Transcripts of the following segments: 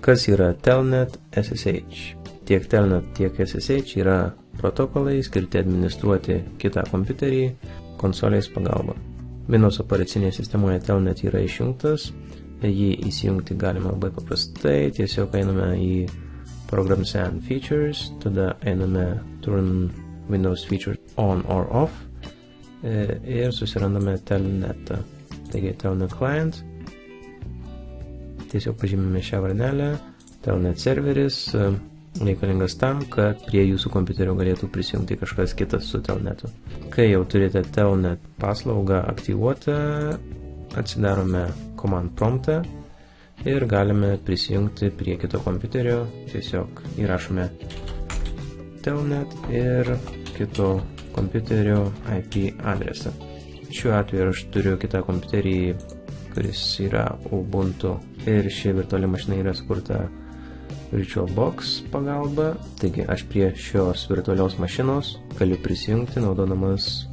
Kas yra Telnet SSH? Tiek Telnet, tiek SSH yra protokolai skirti administruoti kitą kompiuterį konsolės pagalba. Windows operacinėje sistemoje Telnet yra išjungtas, jį įsijungti galima labai paprastai, tiesiog einame į Programs and Features, tada einame Turn Windows Features On or Off ir susirandame Telnetą. Taigi Telnet Client, tiesiog pažymime šią varnelę, Telnet serveris reikalingas tam, kad prie jūsų kompiuterio galėtų prisijungti kažkas kitas su Telnetu. Kai jau turite Telnet paslaugą aktyvuotą, atsidarome Command Promptą ir galime prisijungti prie kito kompiuterio, tiesiog įrašome Telnet ir kito kompiuterio IP adresą. Šiuo atveju aš turiu kitą kompiuterį, kuris yra Ubuntu ir ši virtuali mašina yra sukurta VirtualBox pagalba. Taigi aš prie šios virtualios mašinos galiu prisijungti naudodamas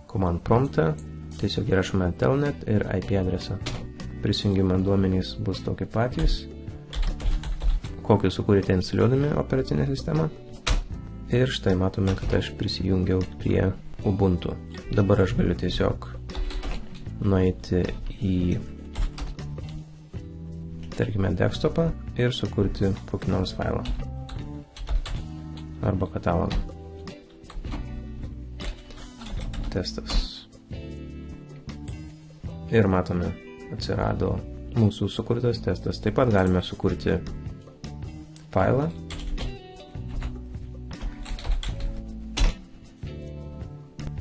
Command Promptą, tiesiog įrašome Telnet ir IP adresą. Prisijungimo duomenys bus tokie patys, kokius sukūrėte instaliuodami operacinę sistemą. Ir štai matome, kad aš prisijungiau prie Ubuntu. Dabar aš galiu tiesiog nueiti į, tarkime, desktopą ir sukurti kokį nors failą arba katalogą. Testas. Ir matome, atsirado mūsų sukurtas testas. Taip pat galime sukurti failą.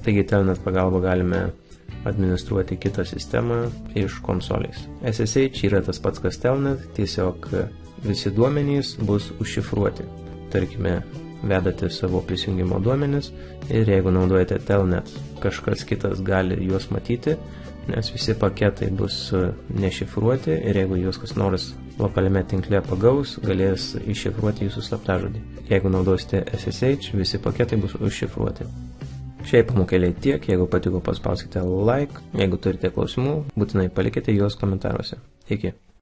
Taigi Telnet pagalba galime administruoti kitą sistemą iš konsolės. SSH yra tas pats kas Telnet, tiesiog visi duomenys bus užšifruoti. Tarkime, vedate savo prisijungimo duomenis ir jeigu naudojate Telnet, kažkas kitas gali juos matyti, nes visi paketai bus nešifruoti ir jeigu juos kas nors lokaliame tinkle pagaus, galės iššifruoti jūsų slaptažodį. Jeigu naudosite SSH, visi paketai bus užšifruoti. Šiai pamokėliai tiek, jeigu patiko paspauskite like, jeigu turite klausimų, būtinai palikite juos komentaruose. Iki.